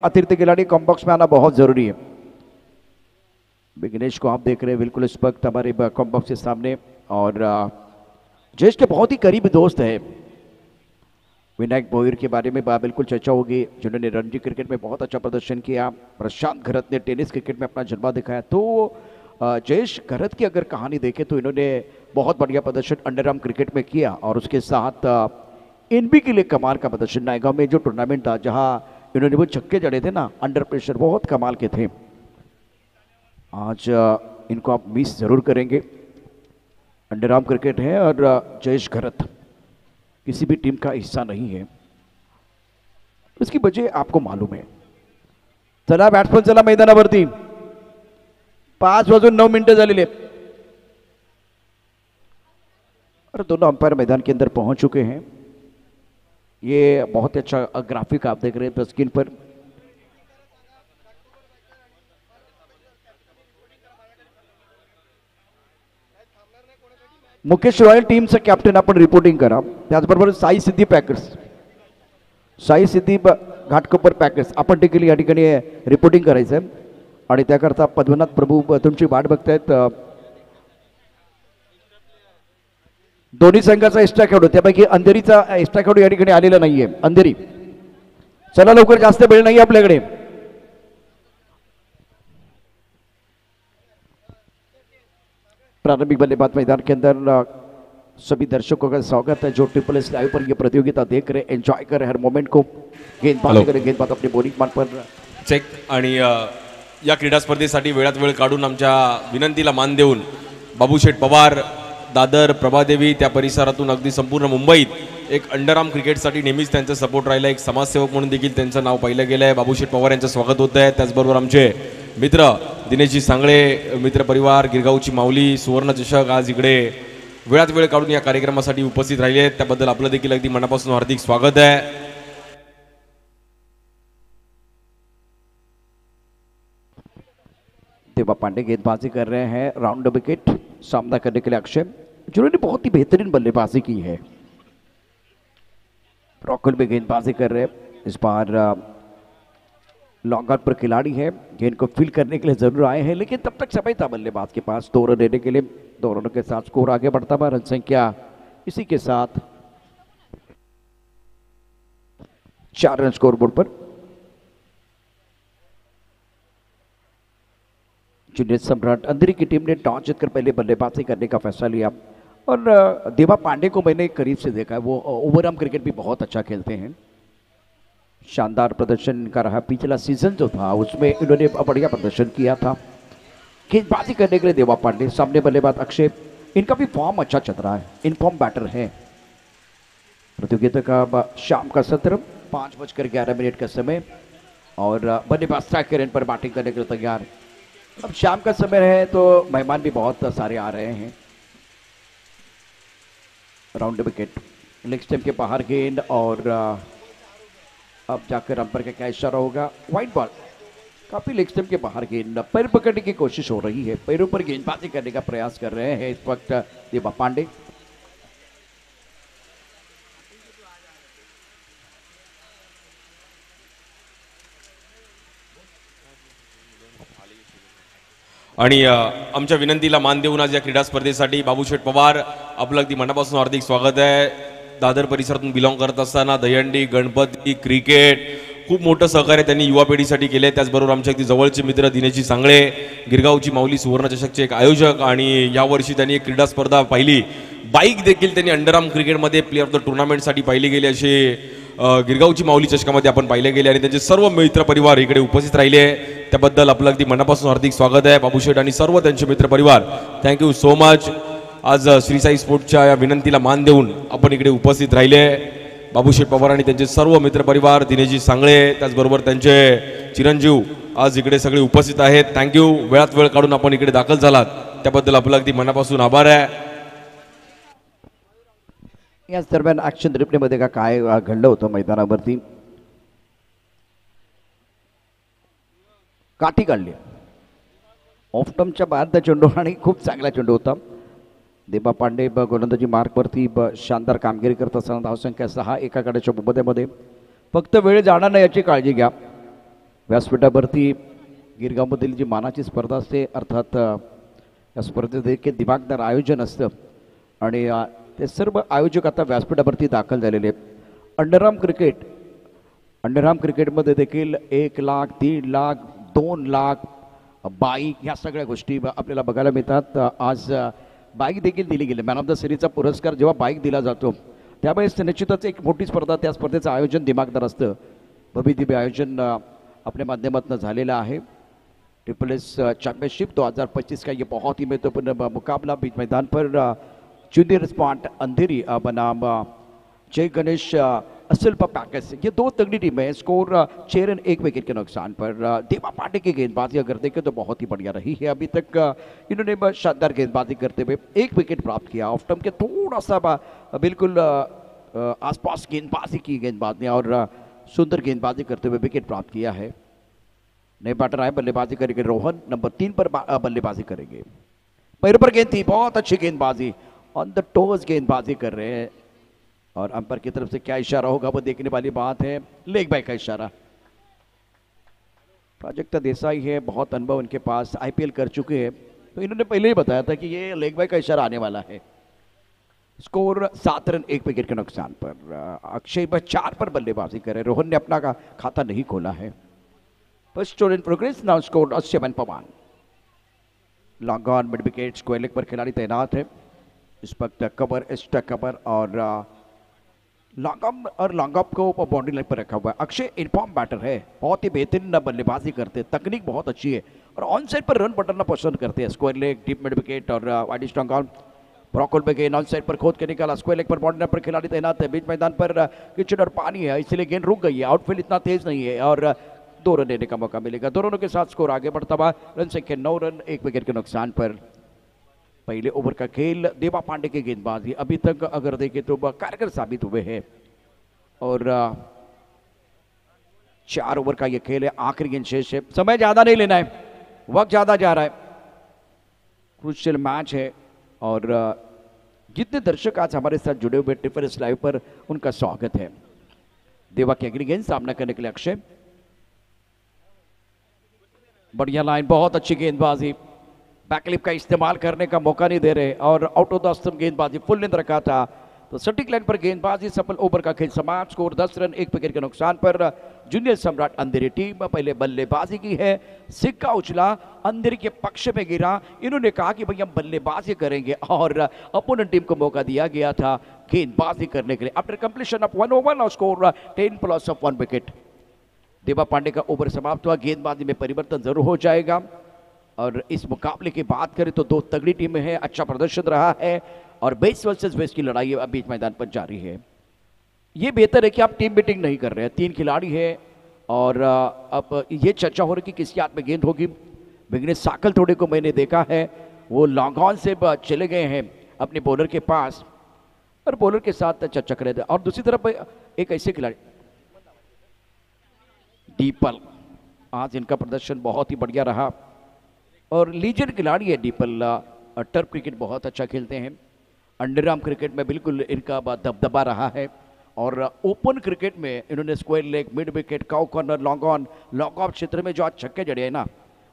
अतिरिक्त खिलाड़ी कॉम्बॉक्स में आना बहुत जरूरी है। विघ्नेश को आप देख रहे हैं बिल्कुल इस वक्त हमारे कॉम्बॉक्स के सामने, और जयेश के बहुत ही करीबी दोस्त है। विनायक भोईर के बारे में बिल्कुल चर्चा होगी, जिन्होंने रणजी क्रिकेट में बहुत अच्छा प्रदर्शन किया। प्रशांत घरत ने टेनिस क्रिकेट में अपना जलवा दिखाया। तो जयेश घरत की अगर कहानी देखें तो इन्होंने बहुत बढ़िया प्रदर्शन अंडरआर्म क्रिकेट में किया, और उसके साथ एनबी के लिए कमाल का प्रदर्शन। नायगांव में जो टूर्नामेंट था जहां इन्होंने वो छक्के जड़े थे ना अंडर प्रेशर, बहुत कमाल के थे। आज इनको आप मिस जरूर करेंगे। अंडरआर्म क्रिकेट है और जयेश घरत किसी भी टीम का हिस्सा नहीं है, उसकी वजह आपको मालूम है। चला बॅट्समन चला मैदानावरती, 5:09 झालेले और दोनों अंपायर मैदान के अंदर पहुंच चुके हैं। ये बहुत अच्छा ग्राफिक आप देख रहे हैं स्क्रीन पर। मुकेश रॉयल टीमचं कॅप्टन आपण रिपोर्टिंग करा। त्याचबरोबर साई सिद्धी पॅकर्स, साई सिद्धी घाटकोपर पॅकर्स आपण देखील या ठिकाणी रिपोर्टिंग करायचं आहे, आणि त्याकरता पद्मनाथ प्रभू तुमची वाट बघतायत। दोन्ही संघाचा एक्स्ट्रा खेळाडू, त्यापैकी अंधेरीचा एक्स्ट्रा खेळाडू या ठिकाणी आलेला नाहीये। अंधेरी चला लवकर, जास्त वेळ नाही आपल्याकडे। प्रारंभिक बल्लेबाज मैदान के अंदर सभी दर्शकों का स्वागत है जो ट्रिपल एस लाइव पर ये प्रतियोगिता देख रहे हैं। एंजॉय कर रहे हर मोमेंट को। गेंदबाजी करें, गेंदबाज अपने बॉलिंग मान पर चेक। आणि या क्रीडा स्पर्धेसाठी वेळात वेळ काढून आमच्या विनंतीला मान देऊन बाबूशेठ पवार, दादर, प्रभादेवी त्या परिसरातून अगदी संपूर्ण मुंबईत एक अंडरआर्म क्रिकेटसाठी नेहमीच त्यांचा सपोर्ट राहिला। एक समाजसेवक म्हणून देखील त्यांचं नाव पाहिलं गेलं आहे। बाबूशेठ पवार यांचं स्वागत होत आहे। त्याचबरोबर आमचे मित्र दिनेशजी सांगळे, मित्र परिवार, गिरगावची माऊली, सुवर्ण चषक आज इकडे वेळात वेळ काढून या कार्यक्रमासाठी उपस्थित राहिले आहेत, त्याबद्दल आपलं देखील अगदी मनापासून हार्दिक स्वागत आहे। देवा पांडे गेंदबाजी कर रहे हैं, राउंड विकेट सामना करने के लिए अक्षय, जिन्होंने बहुत ही बेहतरीन बल्लेबाजी की है। रॉकल में गेंदबाजी कर रहे हैं। इस बार लॉन्ग आउट पर खिलाड़ी है, गेंद को फील करने के लिए जरूर आए हैं, लेकिन तब तक समय था बल्लेबाज के पास 2 रन लेने के लिए। 2 रनों के साथ स्कोर आगे बढ़ता हुआ, रन संख्या इसी के साथ 4 रन स्कोर बोर्ड पर। जूनियर सम्राट अंधेरी की टीम ने टॉस जीतकर पहले बल्लेबाजी करने का फैसला लिया, और देवा पांडे को मैंने करीब से देखा है, वो ओवरआर्म क्रिकेट भी बहुत अच्छा खेलते हैं। शानदार प्रदर्शन का रहा। पिछला सीजन जो था उसमें इन्होंने बढ़िया प्रदर्शन किया था। गेंदबाजी करने के लिए देवा पांडे, सामने बल्लेबाज अक्षय, इनका भी फॉर्म अच्छा चल रहा है, इनफॉर्म बैटर है। प्रतियोगिता का शाम का सत्र 5:11 का समय, और बल्लेबाज स्ट्राइक रेंज पर बैटिंग करने के लिए तैयार। अब शाम का समय है तो मेहमान भी बहुत सारे आ रहे हैं। राउंड विकेट, लेग स्टंप के बाहर गेंद, और अब जाकर अंपायर का क्या इशारा होगा? Wide ball. काफी लेग स्टंप के बाहर गेंद, पैर पकड़ने की कोशिश हो रही है, पैरों पर गेंदबाजी करने का प्रयास कर रहे हैं इस वक्त देवा पांडे। आणि आमच्या विनंतीला मान देऊन आज या क्रीडा स्पर्धेसाठी बाबूशेठ पवार आपलं अगदी मनापासून हार्दिक स्वागत आहे। दादर परिसरातून बिलॉंग करत असताना दहीहंडी, गणपती, क्रिकेट खूप मोठं सहकार्य त्यांनी युवा पिढीसाठी केले। त्याचबरोबर आमच्या अगदी जवळचे मित्र दिनेशजी सांगळे, गिरगावची माऊली सुवर्ण चषकचे एक आयोजक, आणि यावर्षी त्यांनी एक क्रीडा स्पर्धा पाहिली। बाईक देखील त्यांनी अंडरआर्म क्रिकेटमध्ये प्लेअर ऑफ द टुर्नामेंटसाठी पाहिले गेले असे गिरगावची माऊली चषकामध्ये आपण पाहिले गेले, आणि त्यांचे सर्व मित्र परिवार इकडे उपस्थित राहिले। त्याबद्दल आपलं अगदी मनापासून हार्दिक स्वागत आहे बाबूशेठ आणि सर्व त्यांचे मित्र परिवार। Thank you so much. आज श्री साई स्पोर्ट्सच्या या विनंतीला मान देऊन आपण इकडे उपस्थित राहिले। बाबूशेठ पवार आणि त्यांचे सर्व मित्र परिवार, दिनेशजी सांगळे, त्याचबरोबर त्यांचे चिरंजीव आज इकडे सगळे उपस्थित आहेत। थँक्यू, वेळात वेळ काढून आपण इकडे दाखल झालात त्याबद्दल आपलं अगदी मनापासून आभार आहे। याच दरम्यान ॲक्शन रिप्लेमध्ये काय घडलं होतं मैदानावरती? काठी काढली ऑफ टर्मच्या बाहेरचा चेंडू, आणि खूप चांगला चेंडू होता। देवा पांडे गोलंदाजी मार्कवरती शानदार कामगिरी करत असताना धावसंख्या 6 एका गड्याच्या मुबद्यामध्ये। फक्त वेळ जाणार नाही याची काळजी घ्या। व्यासपीठावरती गिरगावमधील जी मानाची स्पर्धा असते अर्थात या स्पर्धेत देखील दिमागदार आयोजन असतं आणि ते सर्व आयोजक आता व्यासपीठावरती दाखल झालेले आहेत. अंडरआर्म क्रिकेटमध्ये देखील 1 लाख, 1.5 लाख, 2 लाख, बाईक ह्या सगळ्या गोष्टी आपल्याला बघायला मिळतात. आज बाईक देखील दिली गेली. मॅन ऑफ द सिरीजचा पुरस्कार जेव्हा बाईक दिला जातो त्यावेळेस निश्चितच एक मोठी स्पर्धा, त्या स्पर्धेचं आयोजन दिमागदार असतं. भव्यदिव्य आयोजन अपने माध्यमातून झालेलं आहे. ट्रिपल एस चैंपियनशिप 2025 का ये बहुत ही महत्वपूर्ण मुकाबला बीच मैदान पर जूनियर स्पॉट अंधेरी बनाम जय गणेश असल्पा पैकेज, ये दो तगड़ी टीमें हैं. स्कोर 6 रन 1 विकेट के नुकसान पर. देवा पांडे की गेंदबाजी अगर देखें तो बहुत ही बढ़िया रही है. अभी तक इन्होंने शानदार गेंदबाजी करते हुए 1 विकेट प्राप्त किया. ऑफ टर्म के थोड़ा सा बिल्कुल आसपास गेंदबाजी की गेंदबाज ने और सुंदर गेंदबाजी करते हुए विकेट प्राप्त किया है. नए बैटर आए, बल्लेबाजी करेंगे रोहन, नंबर 3 पर बल्लेबाजी करेंगे. पैर पर गेंद थी, बहुत अच्छी गेंदबाजी, ऑन द टोज गेंदबाजी कर रहे हैं और अंपायर की तरफ से क्या इशारा होगा वो देखने वाली बात है. लेग बाय का इशारा. प्राजक्ता देसाई है, बहुत अनुभव उनके पास, आईपीएल कर चुके हैं, तो इन्होंने पहले ही बताया था कि ये लेग बाय का इशारा आने वाला है. स्कोर 7 रन 1 विकेट के नुकसान पर. अक्षय बस 4 पर बल्लेबाजी करे. रोहन ने अपना का खाता नहीं खोला है. First store in progress, now score 7 पर 1. Long on mid wicket, square leg पर खिलाड़ी तैनात है. इस वक्त कवर, एक्स्ट्रा कवर और लॉन्ग ऑफ को बाउंड्री लाइन पर रखा हुआ है. अक्षय इनफॉर्म बैटर है, बहुत ही बेहतरीन बल्लेबाजी करते हैं, तकनीक बहुत अच्छी है और ऑन साइड पर रन बटरना पसंद करते हैं. Square leg, deep mid wicket और वाइड स्ट्रॉन्ग ऑन. ब्रॉकहोल में गेंद ऑन साइड पर खोद के निकाला. स्क्वायर लेग पर बाउंड्री लाइन पर खिलाड़ी तैनात है. बीच मैदान पर कीचड़ और पानी है, इसलिए गेंद रुक गई है. आउटफील्ड इतना तेज नहीं है और 2 रन लेने का मौका मिलेगा. दोनों के साथ स्कोर आगे बढ़ता हुआ. रन संख्या 9 रन 1 विकेट के नुकसान पर. पहले ओवर का खेल देवा पांडे की गेंदबाजी अभी तक अगर देखें तो कारगर साबित हुए हैं और 4 ओवर का यह खेल है. आखिरी गेंद शेष है, समय ज्यादा नहीं लेना है, वक्त ज्यादा जा रहा है. क्रूशियल मैच है और जितने दर्शक आज हमारे साथ जुड़े हुए ट्रिपल एस लाइव पर उनका स्वागत है. देवा की अगली गेंद सामना करने के लिए अक्षय. बढ़िया लाइन, बहुत अच्छी गेंदबाजी. बैकलिप का इस्तेमाल करने का मौका नहीं दे रहे और आउट ऑफ द स्टंप गेंदबाजी फुल लेंथ रखा था, तो सटीक लाइन पर गेंदबाजी सफल. ओवर का खेल समाप्त. स्कोर 10 रन 1 विकेट के नुकसान पर. जूनियर सम्राट अंधेरी टीम पहले बल्लेबाजी की है. सिक्का उछला, अंधेरी के पक्ष में गिरा. इन्होंने कहा कि भाई हम बल्लेबाजी करेंगे और अपोनेंट टीम को मौका दिया गया था गेंदबाजी करने के लिए. After completion of 1 over, now score 10 plus of 1 wicket. देवा पांडे का ओवर समाप्त हुआ. गेंदबाजी में परिवर्तन जरूर हो जाएगा और इस मुकाबले की बात करें तो 2 तगड़ी टीमें हैं. अच्छा प्रदर्शन रहा है और बेस वर्सेस बेस की लड़ाई अब बीच मैदान पर जारी है. ये बेहतर है कि आप टीम मीटिंग नहीं कर रहे हैं. 3 खिलाड़ी है और अब ये चर्चा हो रही कि किसके हाथ में गेंद होगी. विघ्नेश साकल थोड़े को मैंने देखा है, वो लॉन्ग ऑन से चले गए हैं अपने बॉलर के पास और बॉलर के साथ चर्चा कर रहे थे. और दूसरी तरफ एक ऐसे खिलाड़ी डीपल, आज इनका प्रदर्शन बहुत ही बढ़िया रहा और लीजेंड खिलाड़ी है डीपल. टर्फ क्रिकेट बहुत अच्छा खेलते हैं. अंडरआर्म क्रिकेट में बिल्कुल इनका दबदबा रहा है और ओपन क्रिकेट में इन्होंने square leg, mid wicket, cow corner, long on, long off क्षेत्र में जो आज छक्के जड़े हैं ना,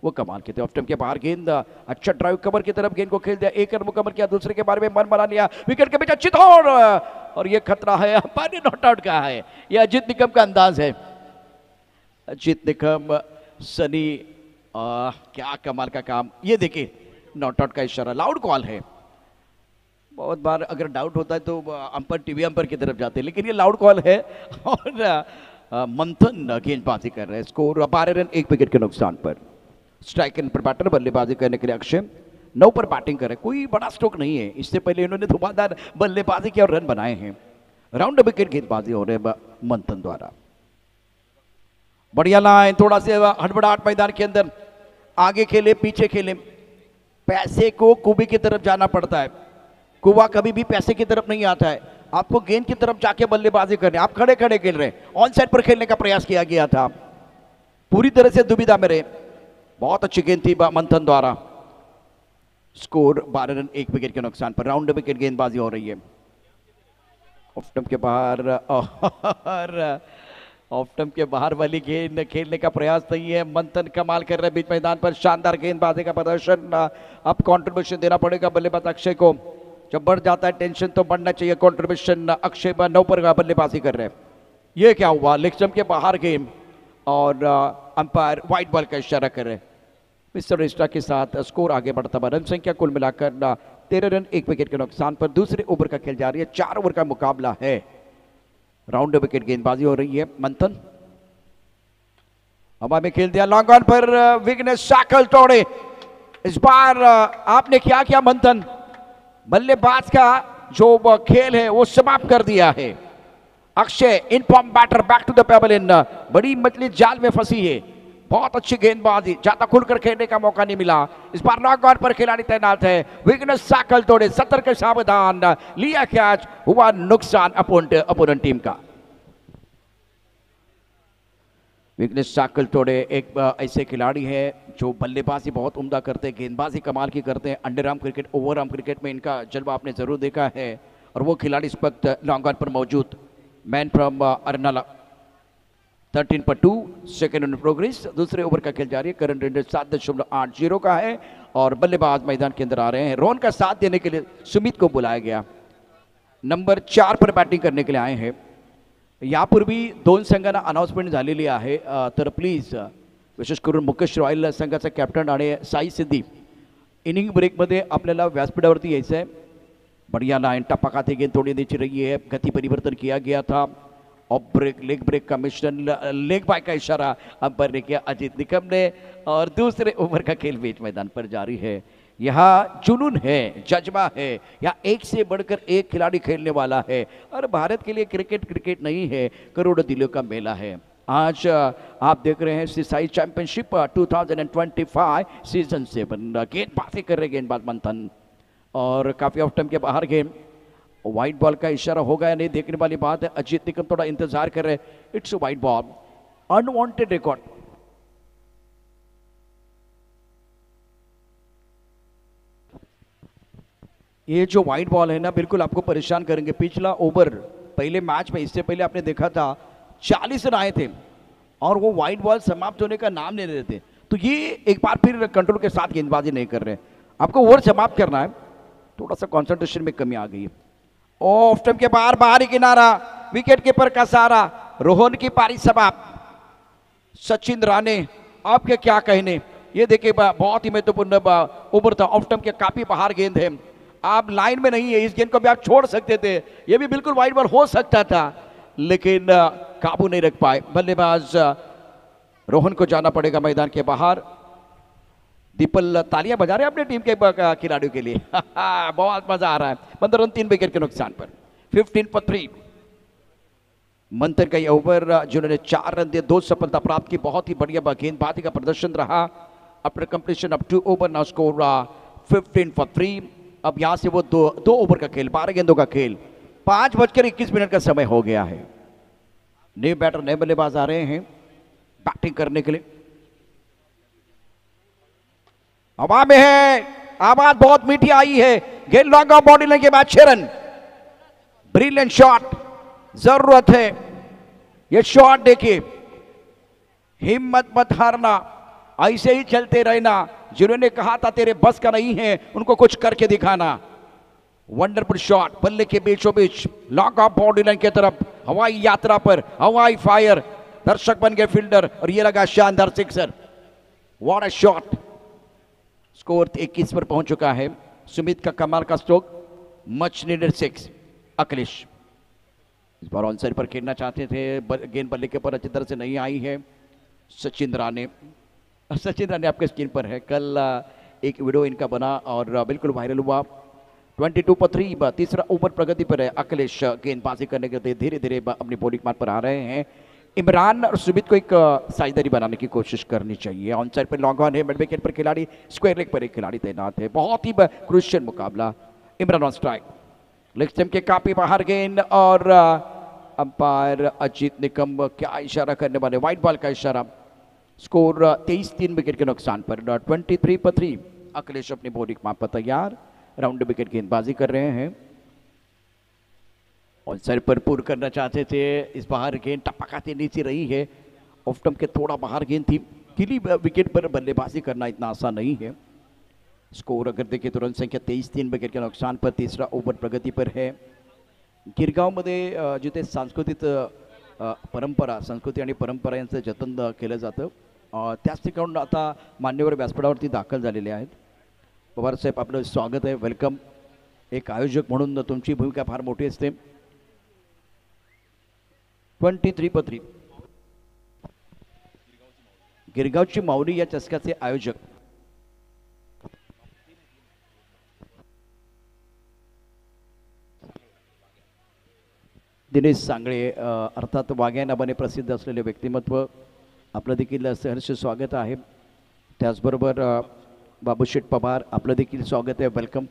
वो कमाल के थे. ऑफ स्टंप के बाहर गेंद, अच्छा ड्राइव कवर की तरफ गेंद को खेल दिया. 1 रन मुकम्मल किया. दूसरे के बारे में मन बना लिया. विकेट के बीच अच्छी दौड़ और ये खतरा है, पानी नॉट आउट का है. यह अजीत निकम का अंदाज है. अजीत निकम, सनी, क्या कमाल का काम. ये देखिए नॉट आउट का इशारा, लाउड कॉल है. बहुत बार अगर डाउट होता है तो अंपायर, टीवी अंपायर की तरफ जाते हैं, लेकिन ये लाउड कॉल है और मंथन गेंदबाजी कर रहे हैं. स्कोर 12 रन 1 विकेट के नुकसान पर. स्ट्राइक इन पर बैटर बल्लेबाजी करने के लिए अक्षय 9 पर बैटिंग करे. कोई बड़ा स्ट्रोक नहीं है, इससे पहले इन्होंने धुआंधार बल्लेबाजी की और रन बनाए हैं. राउंड विकेट गेंदबाजी हो रहे मंथन द्वारा. बढ़िया लाइन, थोड़ा से हड़बड़ाहट मैदान के अंदर. आगे खेले पीछे खेले, पैसे को कुबी की तरफ जाना पड़ता है. कुआ कभी भी पैसे की तरफ नहीं आता है. आपको गेंद की तरफ जाके बल्लेबाजी करनी. आप खड़े खड़े खेल रहे. ऑन साइड पर खेलने का प्रयास किया गया था, पूरी तरह से दुविधा में रहे. बहुत अच्छी गेंद थी मंथन द्वारा. स्कोर 12 रन 1 विकेट के नुकसान पर. राउंड विकेट गेंदबाजी हो रही है. ऑफ स्टंप के बाहर और ऑफ स्टंप के बाहर वाली गेंद खेलने का प्रयास नहीं है। मंथन कमाल कर रहे हैं बीच मैदान पर, शानदार गेंदबाजी का प्रदर्शन। अब कंट्रीब्यूशन देना पड़ेगा बल्लेबाज अक्षय को। जब बढ़ जाता है टेंशन तो बढ़ना चाहिए कंट्रीब्यूशन। अक्षय 9 पर बल्लेबाजी कर रहे हैं। ये क्या हुआ, लेग स्टंप के बाहर गेम और अंपायर व्हाइट बॉल का इशारा कर रहे हैं। मिस्टर रिस्टा के साथ स्कोर आगे बढ़ता हुआ। रन संख्या कुल मिलाकर 13 रन 1 विकेट के नुकसान पर दूसरे ओवर का खेल जारी है। 4 ओवर का मुकाबला है। राउंड विकेट गेंदबाजी हो रही है। मंथन हवा में खेल दिया, लॉन्ग ऑन पर विघ्नेश साकल तोड़े। इस बार आपने क्या किया मंथन, बल्लेबाज का जो खेल है वो समाप्त कर दिया है। Akshay in form batter, back to the pavilion. बड़ी मछली जाल में फंसी है। बहुत अच्छी गेंदबाजी, ज्यादा खुलकर खेलने का मौका नहीं मिला। इस बार लॉन्ग ऑन पर खिलाड़ी तैनात है। विघ्नेश साकल तोड़े, 70 के सावधान, लिया कैच, हुआ नुकसान अपोनेंट टीम का। विघ्नेश साकल तोड़े एक ऐसे खिलाड़ी है जो बल्लेबाजी बहुत उम्दा करते हैं, गेंदबाजी कमाल की करते हैं। अंडरआर्म क्रिकेट, ओवरआर्म क्रिकेट में इनका जलवा आपने जरूर देखा है। और वो खिलाड़ी इस वक्त लॉन्ग ऑन पर मौजूद। मैन फ्रॉम अरनाला, 13 पर 2, सेकेंड इन प्रोग्रेस। दूसरे ओवर का खेल जारी है। करंट रेट 7.80 का है और बल्लेबाज मैदान के अंदर आ रहे हैं। रोहन का साथ देने के लिए सुमित को बुलाया गया। नंबर 4 पर बैटिंग करने के लिए आए हैं। यापूर्वी 2 संघांना अनाउन्समेंट झालेली आहे, तर प्लीज विशेष करून मुकेश रॉयल संघाचा कॅप्टन आणि साई सिद्धी इनिंग ब्रेकमध्ये आपल्याला व्यासपीठावरती यायचं आहे। बढ़िया लाइन, टप्पा खाते गेंद थोड़ी नीचे रही है। गति परिवर्तन किया गया था। ऑफ ब्रेक, लेग ब्रेक का मिश्रण, लेग बाय का इशारा अंपायर ने किया अजीत निकम ने। और दूसरे ओवर का खेल बीच मैदान पर जारी है। यहाँ जुनून है, जज्बा है, यहाँ एक से बढ़कर एक खिलाड़ी खेलने वाला है। और भारत के लिए क्रिकेट नहीं है, करोड़ों दिलों का मेला है। आज आप देख रहे हैं सीसाई चैंपियनशिप 2025 सीजन 7। गेंदबाजी कर रहे गेंदबाज मंथन और काफी ऑफ टाइम के बाहर गेम। व्हाइट बॉल का इशारा होगा या नहीं देखने वाली बात है। अजीत निकम थोड़ा इंतजार कर रहे हैं। It's white ball, unwanted record. ये जो व्हाइट बॉल है ना, बिल्कुल आपको परेशान करेंगे। पिछला ओवर पहले मैच में, इससे पहले आपने देखा था 40 रन आए थे और वो व्हाइट बॉल समाप्त होने का नाम नहीं ले रहे थे। तो ये एक बार फिर कंट्रोल के साथ गेंदबाजी नहीं कर रहे। आपको ओवर समाप्त करना है, थोड़ा सा कंसंट्रेशन में कमी आ गई है। ऑफ स्टंप के बाहर, बाहरी किनारा, विकेट कीपर का सहारा। रोहन की पारी समाप्त। सचिन राणे आपके क्या कहने, ये देखिए बहुत ही महत्वपूर्ण ओवर था। ऑफ स्टंप के काफी बाहर गेंद है। आप लाइन में नहीं है, इस गेंद को भी आप छोड़ सकते थे। ये भी बिल्कुल वाइड बॉल हो सकता था, लेकिन काबू नहीं रख पाए बल्लेबाज। रोहन को जाना पड़ेगा मैदान के बाहर। दीपल तालियां बजा रहे हैं अपने टीम के खिलाड़ियों के लिए। बहुत मजा आ रहा है। 15 रन 3 विकेट के नुकसान पर 15 पर 3। मंथन का यह ओवर जिन्होंने 4 रन दिए, 2 सफलता प्राप्त की। बहुत ही बढ़िया गेंदबाजी का प्रदर्शन रहा। After completion of 2 over now score 15 for 3। अब यहां से वो दो ओवर का खेल, 12 गेंदों का खेल, 5:21 का समय हो गया है। नए बैटर, नए बल्लेबाज आ रहे हैं बैटिंग करने के लिए। हवा में है, आवाज बहुत मीठी आई है। गेंद लॉन्ग ऑफ बॉडी लाइन के बाद 6 रन। ब्रिलियंट शॉट, जरूरत है ये शॉट। देखिए, हिम्मत मत हारना, ऐसे ही चलते रहना। जिन्होंने कहा था तेरे बस का नहीं है, उनको कुछ करके दिखाना। वंडरफुल शॉट, बल्ले के बीचों बीच, लॉन्ग ऑफ बॉडी लाइन की तरफ, हवाई यात्रा पर, हवाई फायर। दर्शक बन गए फील्डर और ये लगा शानदार sixer. What a shot. Score 21 पर पहुंच चुका है। सुमित का कमाल का स्ट्रोक, मच नीडेड 6। अखिलेश इस बार ऑन साइड पर खेलना चाहते थे, गेंद बल्ले के पर अच्छी तरह से नहीं आई है। सचिन राणे आपके स्क्रीन पर है। कल एक वीडियो इनका बना और बिल्कुल वायरल हुआ। 22 पर 3। तीसरा ओवर प्रगति पर है। अखिलेश गेंदबाजी करने के लिए धीरे धीरे अपनी बॉलिंग मार्ग पर आ रहे हैं। इमरान और सुमित को एक साझेदारी बनाने की कोशिश करनी चाहिए। ऑन साइड पर लॉन्ग ऑन है, मिड विकेट पर खिलाड़ी, स्क्वायर लेग पर एक खिलाड़ी तैनात है। बहुत ही क्रूशियल मुकाबला। Imran on strike, leg stump के काफी बाहर गेंद और अंपायर अजीत निकम क्या इशारा करने वाले, व्हाइट बॉल का इशारा। स्कोर 23, 3 विकेट के नुकसान पर 23 पर 3। अखिलेश अपनी बॉलिंग मार्ग पर तैयार, राउंड विकेट गेंदबाजी कर रहे हैं। और सर पर पूर करना चाहते थे, इस बाहर गेंद टपकाते नीचे रही है, ऑफ स्टंप के थोड़ा बाहर गेंद थी। गिली विकेट पर बल्लेबाजी करना इतना आसान नहीं है। स्कोर अगर देखें तो रन संख्या 23, 3 विकेट के नुकसान पर तीसरा ओव्हर प्रगती पर है। गिरगावमध्ये जिथे सांस्कृतिक परंपरा, संस्कृती आणि परंपरा यांचं जतन केलं जातं, त्याच ठिकाणून आता मान्यवर व्यासपीठावरती दाखल झालेले आहेत। पवार साहेब आपलं स्वागत आहे, वेलकम। एक आयोजक म्हणून तुमची भूमिका फार मोठी असते। 23 गिरगावची माऊली या चषकाचे आयोजक दिनेश सांगळे, अर्थात वाघ्या नावाने प्रसिद्ध असलेले व्यक्तिमत्व, आपलं देखील सहर्ष स्वागत आहे। त्याचबरोबर बाबूशेठ पवार, आपलं देखील स्वागत आहे, वेलकम।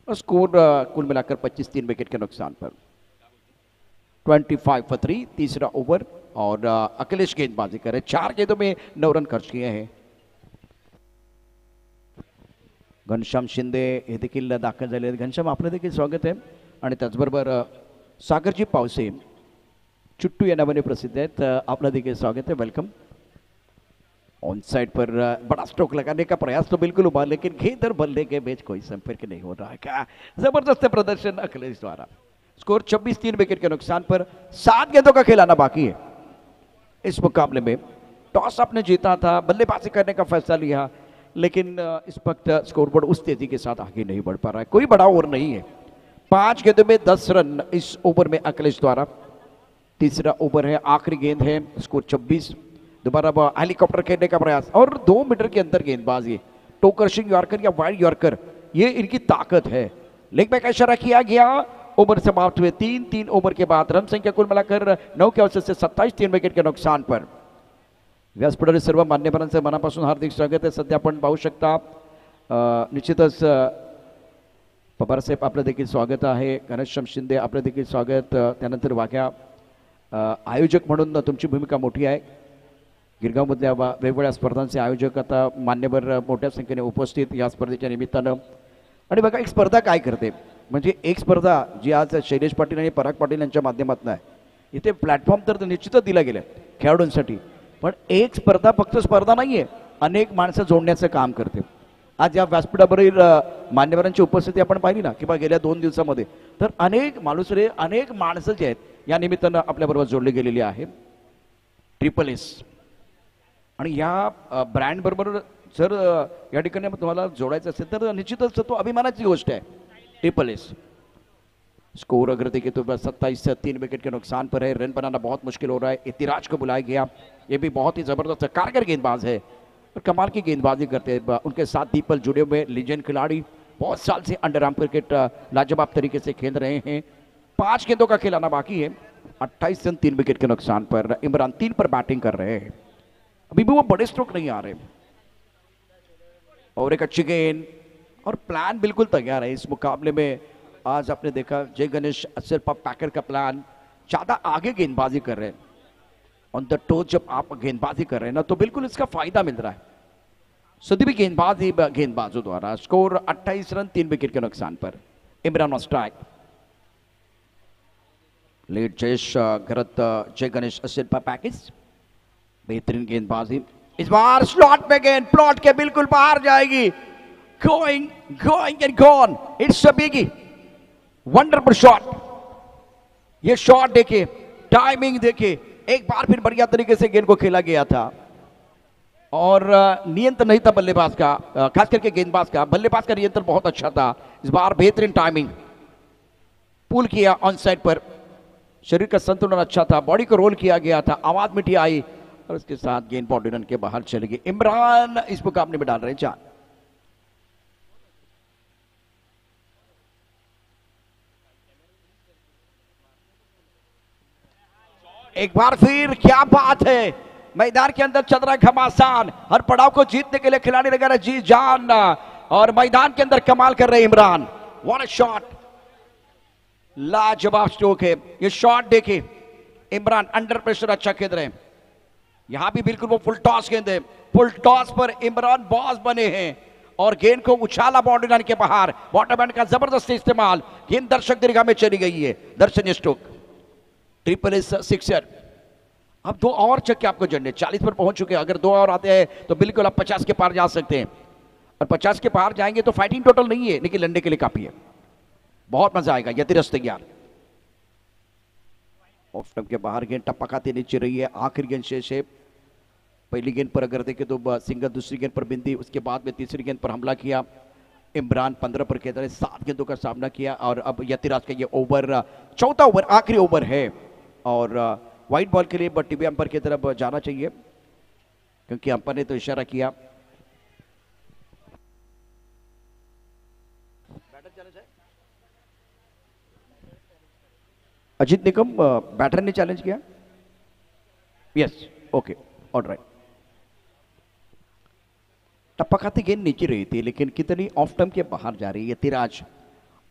स्कोर कुल मिलाकर 25, 3 विकेट के नुकसान पर 25 for 3 तीसरा ओवर। और अखिलेश गेंदबाजी करे, 4 गेंदों में 9 रन खर्च किए हैं। घनश्याम शिंदे हे देखील दाखल झाले आहेत। घनश्याम, आपलं देखील स्वागत आहे। आणि त्याचबरोबर सागरजी पावसे, चुट्टू या नावाने प्रसिद्ध आहेत, आपलं देखील स्वागत है, वेलकम। ऑन साइड पर बड़ा स्ट्रोक लगाने का प्रयास तो बिल्कुल हुआ, लेकिन गेंद और बल्ले के बीच कोई संपर्क नहीं हो रहा है। क्या जबरदस्त प्रदर्शन अखिलेश द्वारा। स्कोर 26, 3 विकेट के नुकसान पर 7 गेंदों का खिलाना बाकी है इस मुकाबले में। टॉस आपने जीता था, बल्लेबाजी करने का फैसला लिया, लेकिन इस वक्त स्कोरबोर्ड उस तेजी के साथ आगे नहीं बढ़ पा रहा है। कोई बड़ा ओवर नहीं है। 5 गेंदों में 10 रन इस ओवर में अखिलेश द्वारा। तीसरा ओवर है, आखिरी गेंद है। स्कोर 26। दोबारा हेलीकॉप्टर खेलने का प्रयास और 2 मीटर के अंदर गेंदबाजी, टोकर्शिंग यॉर्कर या वाइड यॉर्कर, ये इनकी ताकत है। लेग बैक का इशारा किया गया। ओवर समाप्त हुए 3 ओवर के बाद। रन संख्या कुल मिलाकर 9 के अवसर से 27, 3 विकेट के नुकसान पर। व्यासपीठावरील सर्व मान्यवरांचे मनापासून हार्दिक स्वागत आहे। सध्या आपण पाहू शकता, निश्चितच पवार साहेब आपलं देखील स्वागत आहे। घनश्याम शिंदे आपलं देखील स्वागत। त्यानंतर वाघ्या आयोजक म्हणून तुमची भूमिका मोठी आहे। गिरगावमधल्या वेगवेगळ्या स्पर्धांचे आयोजक आता मान्यवर मोठ्या संख्येने उपस्थित या स्पर्धेच्या निमित्तानं। आणि बघा, एक स्पर्धा काय करते, म्हणजे एक स्पर्धा जी आज शैलेश पाटील आणि पराग पाटील यांच्या माध्यमातून आहे, इथे प्लॅटफॉर्म तर निश्चितच दिला गेला खेळाडूंसाठी, पण एक स्पर्धा फक्त स्पर्धा नाही आहे, अनेक माणसं जोडण्याचं काम करते। आज या व्यासपीठावरील मान्यवरांची उपस्थिती आपण पाहिली ना, किंवा गेल्या 2 दिवसामध्ये तर अनेक माणुसरे, अनेक माणसं जे आहेत या निमित्तानं आपल्याबरोबर जोडली गेलेली आहे। ट्रिपल एस आणि या ब्रँड बरोबर जर या ठिकाणी तुम्हाला जोडायचं असेल तर निश्चितच तो अभिमानाची गोष्ट है। Triple S. स्कोर अगर देखें तो 27, 3 विकेट के नुकसान पर है। रन बनाना बहुत मुश्किल हो रहा है। इतिराज को बुलाया गया, ये भी बहुत ही जबरदस्त कारगर गेंदबाज है और कमाल की गेंदबाजी करते हैं। उनके साथ दीपल जुड़े हुए लीजेंड खिलाड़ी, बहुत साल से अंडर आर्म क्रिकेट लाजवाब तरीके से खेल रहे हैं। 5 गेंदों का खिलाना बाकी है। 28 रन 3 विकेट के नुकसान पर। इमरान 3 पर बैटिंग कर रहे हैं, अभी भी वो बड़े स्ट्रोक नहीं आ रहे। और एक अच्छी गेंद और प्लान बिल्कुल तैयार है इस मुकाबले में। आज आपने देखा जय गणेश अक्षरपा पैकर का प्लान, ज्यादा आगे गेंदबाजी कर रहे हैं। ऑन द टो जब आप गेंदबाजी कर रहे हैं ना, तो बिल्कुल इसका फायदा मिल रहा है सभी भी गेंदबाजों द्वारा। स्कोर 28 रन 3 विकेट के नुकसान पर। इमरान स्ट्राइक। लेट जयेश करत जय गणेश अक्षरपा पैकेज, बेहतरीन गेंदबाजी। इस बार स्लॉट में गेंद प्लॉट के बिल्कुल बाहर जाएगी। Going and gone, it's a biggie, wonderful shot. ये शॉट देखिए, टाइमिंग देखिए, एक बार फिर बढ़िया तरीके से गेंद को खेला गया था और नियंत्रण नहीं था बल्लेबाज का, खास करके गेंदबाज का। बल्लेबाज का नियंत्रण बहुत अच्छा था। इस बार बेहतरीन टाइमिंग, पुल किया ऑन साइड पर, शरीर का संतुलन अच्छा था, बॉडी को रोल किया गया था, आवाज मीठी आई और उसके साथ गेंद बाउंड्री रन के बाहर चली गई। इमरान इस मुकाबले में डाल रहे हैं 4। एक बार फिर क्या बात है, मैदान के अंदर चल रहा है घमासान। हर पड़ाव को जीतने के लिए खिलाड़ी लगा रहा जी जान और मैदान के अंदर कमाल कर रहे हैं इमरान। व्हाट अ शॉट, लाजवाब स्ट्रोक है। ये शॉट देखिए, इमरान अंडर प्रेशर अच्छा खेल रहे हैं। यहां भी बिल्कुल वो फुल टॉस गेंद है, फुल टॉस पर इमरान बॉस बने हैं और गेंद को उछाला बाउंड्री लाइन के बाहर, बॉटम हैंड का जबरदस्त इस्तेमाल, गेंद दर्शक दीर्घा में चली गई है। दर्शन स्टोक ट्रिपल एस सिक्सर। अब 2 और छक्के आपको जड़ने, 40 पर पहुंच चुके हैं। अगर 2 और आते हैं तो बिल्कुल आप 50 के पार जा सकते हैं, और 50 के पार जाएंगे तो फाइटिंग टोटल नहीं है, लेकिन लड़ने के लिए काफी है। बहुत मजा आएगा। यतिराज तैयार, ऑफ स्टंप के बाहर गेंद टप्पा खाते नीचे रही है। आखिरी गेंद शेष है। पहली गेंद पर अगर देखें तो सिंगल, दूसरी गेंद पर बिंदी, उसके बाद में तीसरी गेंद पर हमला किया इमरान। 15 पर खेल रहे, 7 गेंदों का सामना किया। और अब यतिराज का ये ओवर, चौथा ओवर, आखिरी ओवर है, और व्हाइट बॉल के लिए टीवी अंपायर की तरफ जाना चाहिए, क्योंकि अंपायर ने तो इशारा किया। अजीत निकम बैटर ने चैलेंज किया। Yes, okay, alright. टप्पा खाती गेंद नीचे रही थी, लेकिन कितनी ऑफ स्टंप के बाहर जा रही है यतिराज।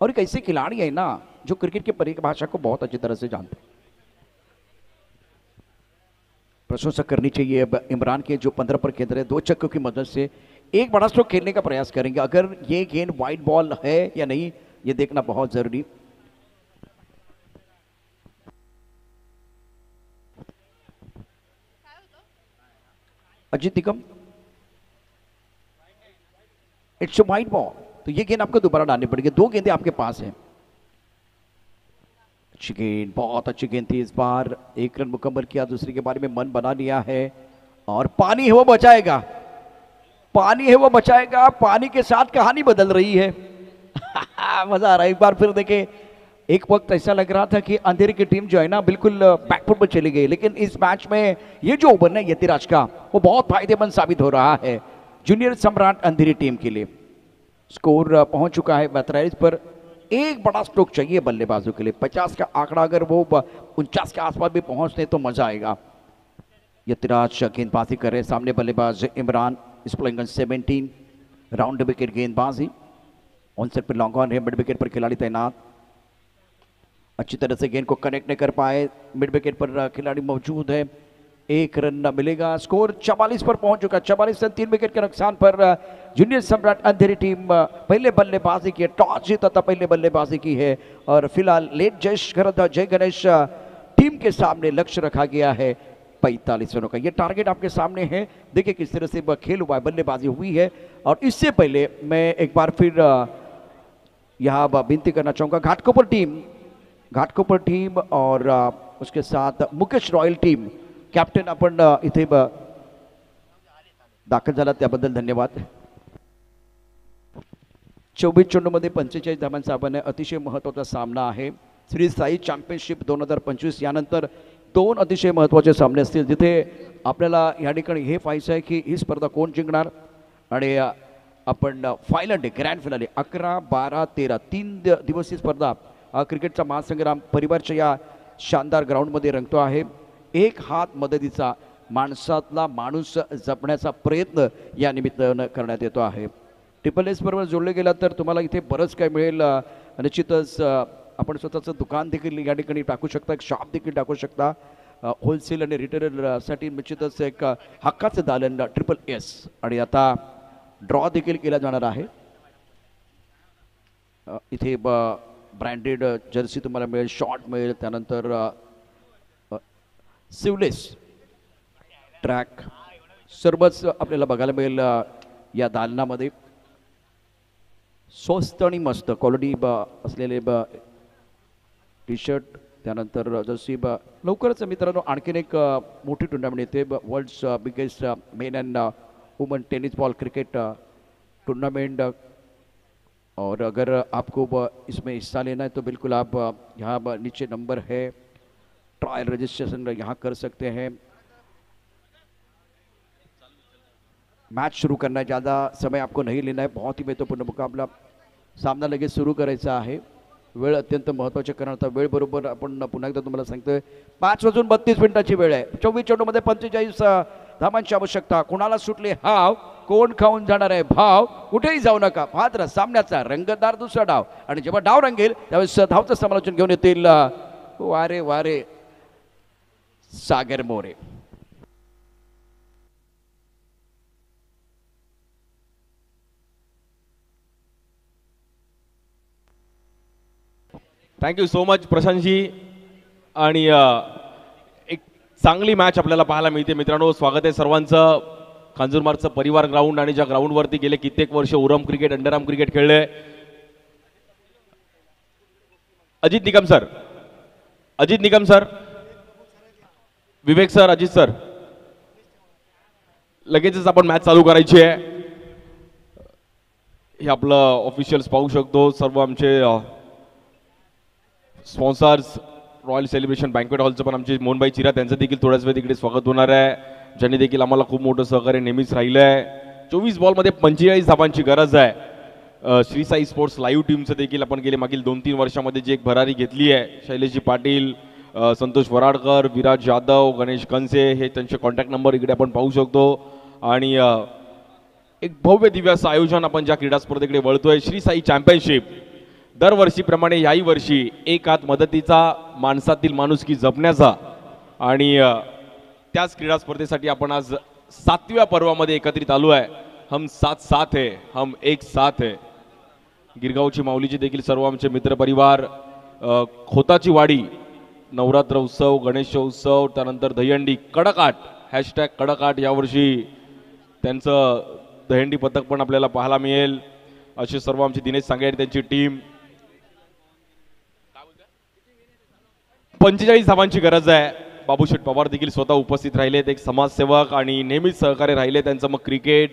और एक ऐसे खिलाड़ी है ना जो क्रिकेट की परिभाषा को बहुत अच्छी तरह से जानते हैं। प्रशंसा करनी चाहिए अब इमरान के, जो 15 पर खेल रहे, 2 छक्कों की मदद से एक बड़ा स्ट्रोक खेलने का प्रयास करेंगे। अगर ये गेंद वाइड बॉल है या नहीं, ये देखना बहुत जरूरी। Ajit Nikam, it's a wide ball, तो ये गेंद आपको दोबारा डालनी पड़ेगी। 2 गेंदें आपके पास हैं। अच्छी गेंद, बहुत अच्छी गेंद थी इस बार। 1 रन मुकम्मल किया, दूसरे के बारे में मन बना लिया है, और पानी है वो बचाएगा, पानी है वो बचाएगा। पानी के साथ कहानी बदल रही है। मजा आ रहा है। एक बार फिर देखें, एक वक्त ऐसा लग रहा था कि अंधेरी की टीम जो है ना बिल्कुल बैकफुट पर चली गई, लेकिन इस मैच में ये जो ओवर है यतिराज का, वो बहुत फायदेमंद साबित हो रहा है जूनियर सम्राट अंधेरी टीम के लिए। स्कोर पहुंच चुका है 42 पर। एक बड़ा स्ट्रोक चाहिए बल्लेबाजों के लिए। 50 का आंकड़ा अगर वो 49 के आसपास भी पहुंचते तो मजा आएगा। यतिराज गेंदबाजी कर रहे, सामने बल्लेबाज इमरान इस प्लेइंग 17, राउंड विकेट गेंदबाजी। ऑन सेट पर लॉन्ग ऑन है, मिड विकेट पर खिलाड़ी तैनात। अच्छी तरह से गेंद को कनेक्ट नहीं कर पाए, मिड विकेट पर खिलाड़ी मौजूद है। 1 रन न मिलेगा। स्कोर 44 पर पहुंच चुका। 44 रन 3 विकेट के नुकसान पर जूनियर सम्राट अंधेरी टीम पहले बल्लेबाजी की है। टॉस जीता था, पहले बल्लेबाजी की है, और फिलहाल लेट जय गणेश टीम के सामने लक्ष्य रखा गया है 45 रनों का। ये टारगेट आपके सामने है। देखिए किस तरह से खेल हुआ है, बल्लेबाजी हुई है। और इससे पहले मैं एक बार फिर यहाँ विनती करना चाहूँगा, घाटकोपर टीम और उसके साथ मुकेश रॉयल टीम कॅप्टन आपण इथे दाखल झाला, त्याबद्दल धन्यवाद। 24 चेंडूमध्ये 45 धावांचा आपण अतिशय महत्त्वाचा सामना आहे श्री साई चॅम्पियनशिप 2025। यानंतर 2 अतिशय महत्त्वाचे सामने असतील, जिथे आपल्याला या ठिकाणी हे पाहायचं आहे की ही स्पर्धा कोण जिंकणार। आणि आपण फायनल डे, ग्रँड फिनाले 11, 12, 13 3 दिवसीय स्पर्धा क्रिकेटचा महासंग्राम परिवारच्या या शानदार ग्राउंडमध्ये रंगतो आहे। एक हात मदतीचा, माणसातला माणूस जपण्याचा प्रयत्न या निमित्तानं करण्यात येतो आहे। ट्रिपल एस बरोबर जोडले गेला तर तुम्हाला इथे बरंच काय मिळेल। निश्चितच आपण स्वतःचं दुकान देखील या ठिकाणी टाकू शकता, एक शॉप देखील टाकू शकता। होलसेल आणि रिटेलरसाठी निश्चितच एक हक्काचं दालन ट्रिपल एस। आणि आता ड्रॉ देखील केला जाणार आहे। इथे ब्रँडेड जर्सी तुम्हाला मिळेल, शॉर्ट मिळेल, त्यानंतर सिवलेस ट्रॅक सर्वच आपल्याला बघायला मिळेल या दालनामध्ये। स्वस्त आणि मस्त क्वालिटी असलेले टी शर्ट, त्यानंतर जर्सी लवकरच मित्रांनो आणखीन एक मोठी टुर्नामेंट येते, world's biggest men and women tennis ball cricket tournament. और अगर आपको इसमें हिस्सा लेना है तो बिल्कुल आप यहाँ नीचे नंबर है, ट्रायल रजिस्ट्रेशन यहाँ कर सकते हैं। मैच शुरू करना है, ज़्यादा समय आपको नहीं लेना है, बहुत ही महत्वपूर्ण मुकाबला। सामना लगेच सुरू करायचा आहे। वेळ अत्यंत महत्त्वाची, कारण आता वेळ बरोबर आपण पुन्हा एकदा तुम्हाला सांगतोय 5:32 वेळ आहे। 24 चेंडूमध्ये 45 धावांची आवश्यकता। कोणाला सुटले हाव, कोण खाऊन जाणार आहे भाव, कुठेही जाऊ नका। मात्र सामन्याचा रंगतदार दुसरा डाव, आणि जेव्हा डाव रंगेल त्यावेळेस धावचं समालोचन घेऊन येतील वारे वारे सागर मोरे। Thank you so much Prashantji. आणि एक चांगली मॅच आपल्याला पाहायला मिळते मित्रांनो. स्वागत आहे सर्वांचं. कांजूरमार्गचं परिवार ग्राउंड आणि ज्या ग्राउंडवरती गेले कित्येक वर्ष उरम क्रिकेट अंडरआर्म क्रिकेट खेळले. अजित निकम सर, अजित निकम सर, विवेक सर, अजित सर, लगेचच आपण मॅच चालू करायची आहे. हे आपलं ऑफिशियल्स पाहू शकतो. सर्व आमचे स्पॉन्सर्स, रॉयल सेलिब्रेशन बँक्वेट हॉलचं पण आमचे मोहनबाई चिरा, त्यांचं देखील थोड्याच वेळ तिकडे स्वागत होणार आहे. ज्यांनी देखील आम्हाला खूप मोठं सहकार्य नेहमीच राहिलं आहे. 24 बॉलमध्ये 45 धावांची गरज आहे. श्री साई स्पोर्ट्स लाईव्ह टीमचं देखील आपण गेले मागील 2-3 वर्षामध्ये जी एक भरारी घेतली आहे. शैलेशजी पाटील, संतोष वराडकर, विराज जाधव, गणेश कंसे, हे त्यांचे कॉन्टॅक्ट नंबर इकडे आपण पाहू शकतो. आणि एक भव्य दिव्य असं आयोजन आपण ज्या क्रीडा स्पर्धेकडे वळतोय, श्री साई चॅम्पियनशिप. दरवर्षीप्रमाणे याही वर्षी एक हात मदतीचा, माणसातील माणुसकी जपण्याचा आणि त्याच क्रीडा स्पर्धेसाठी आपण आज 7व्या पर्वामध्ये एकत्रित आलो आहे. हम साथ साथ है, हम एक साथ है. गिरगावची माऊलीचे देखील सर्व आमचे मित्रपरिवार, खोताची वाडी, नवरात्र उत्सव, गणेशोत्सव, त्यानंतर दहीहंडी, कडकाट, हॅशटॅग कडकाट, यावर्षी त्यांचं दहीहंडी पथक पण आपल्याला पाहायला मिळेल. असे सर्व आमचे दिनेश सांगे आणि त्यांची टीम. 45 धावांची गरज आहे. बाबूशेठ पवार देखील स्वतः उपस्थित राहिलेत, एक समाजसेवक आणि नेहमीच सहकार्य राहिले त्यांचं. मग क्रिकेट,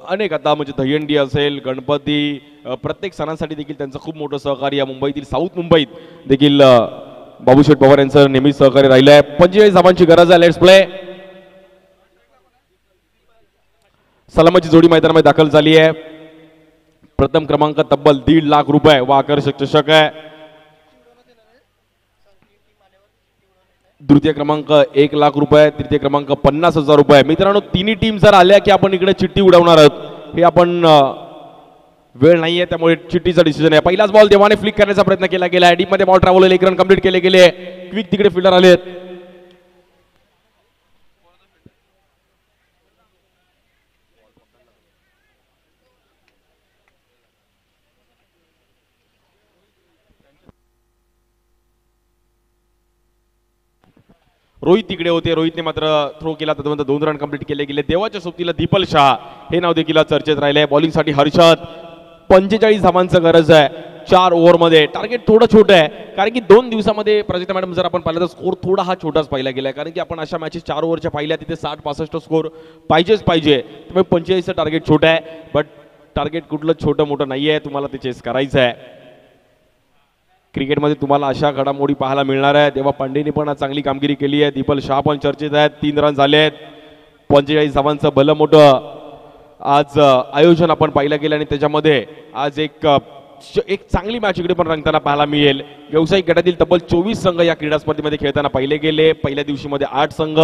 अनेक आता म्हणजे दहीहंडी असेल, गणपती, प्रत्येक सणांसाठी देखील त्यांचं खूप मोठं सहकार्य. मुंबईतील, साऊथ मुंबईत देखील बाबूशेठ पवार यांचं नेहमीच सहकार्य राहिलं आहे. 45 धावांची गरज आहे. Let's play. सलामीची जोडी मैदानामध्ये दाखल झाली आहे. प्रथम क्रमांक तब्बल 1.5 लाख रुपये व आकर्षक चषक आहे. द्वितीय क्रमांक 1 लाख रुपये, तृतीय क्रमांक 50,000 रुपये. मित्रांनो, तिन्ही टीम जर आल्या की आपण इकडे चिठ्ठी उडवणार आहोत. हे आपण वेळ नाहीये त्यामुळे चिठ्ठीचा डिसिजन आहे. पहिलाच बॉल देवाने फ्लिक करण्याचा प्रयत्न केला गेला. डीप मध्ये बॉल ट्रॅव्हल, 1 रन कंप्लीट केले गेले. क्विक तिकडे फिल्डर आलेत. रोहित तिकडे होते. रोहितने मात्र थ्रो केला, त्यानंतर 2 रन कंप्लीट केले गेले. देवाच्या सोबतीला दीपल शहा हे नाव देखील चर्चेत राहिले. बॉलिंगसाठी हर्षद. 45 धावांचं गरज आहे 4 ओव्हरमध्ये. टार्गेट थोडं छोटं आहे कारण की 2 दिवसामध्ये प्राजक्ता मॅडम जर आपण पाहिलं तर स्कोर थोडा हा छोटाच पाहिला गेला आहे. कारण की आपण अशा मॅचेस 4 ओव्हरच्या पाहिल्या तिथे 60-65 स्कोर पाहिजे. त्यामुळे 45चं टार्गेट छोटं आहे. बट टार्गेट कुठलं छोटं मोठं नाही आहे, तुम्हाला ते चेस करायचं आहे. क्रिकेटमध्ये तुम्हाला अशा घडामोडी पाहायला मिळणार आहे. देवा पांडेने पण आज चांगली कामगिरी केली आहे. दीपल शहा पण चर्चेत आहेत. 3 रन झाले आहेत. 45 धावांचं भलं मोठं आज आयोजन आपण पाहिलं गेलं आणि त्याच्यामध्ये आज एक चांगली मॅच इकडे पण रंगताना पाहायला मिळेल. व्यावसायिक गटातील तब्बल 24 संघ या क्रीडा स्पर्धेमध्ये खेळताना पाहिले गेले. पहिल्या दिवशीमध्ये 8 संघ,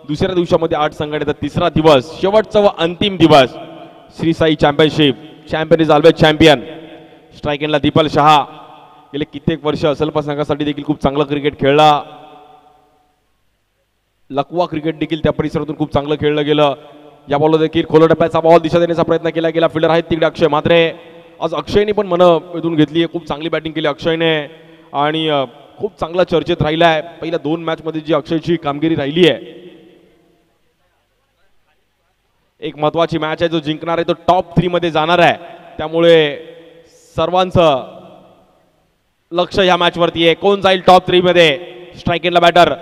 दुसऱ्या दिवसामध्ये 8 संघ आणि तिसरा दिवस, शेवटचा व अंतिम दिवस. Shri Sai championship. Champion is always champion. Strike एंडला दीपल शहा गेले कित्येक वर्ष असलपा संघासाठी देखील खूप चांगलं क्रिकेट खेळला. लकवा क्रिकेट देखील त्या परिसरातून खूप चांगलं खेळलं गेलं. या बॉलला देखील खोल टप्प्याचा बॉल दिशा देण्याचा प्रयत्न केला गेला. फिल्डर आहेत तिकडे अक्षय म्हात्रे. आज अक्षयने पण मन वेधून घेतली आहे. खूप चांगली बॅटिंग केली अक्षयने आणि खूप चांगला चर्चेत राहिला आहे. पहिल्या 2 मॅचमध्ये जी अक्षयची कामगिरी राहिली आहे, एक महत्वाची मॅच आहे. जो जिंकणार आहे तो टॉप 3 मध्ये जाणार आहे. त्यामुळे सर्वांचं लक्ष या मॅच वरती आहे. कोण जाईल टॉप 3 मध्ये. स्ट्राईक एंडला बॅटर.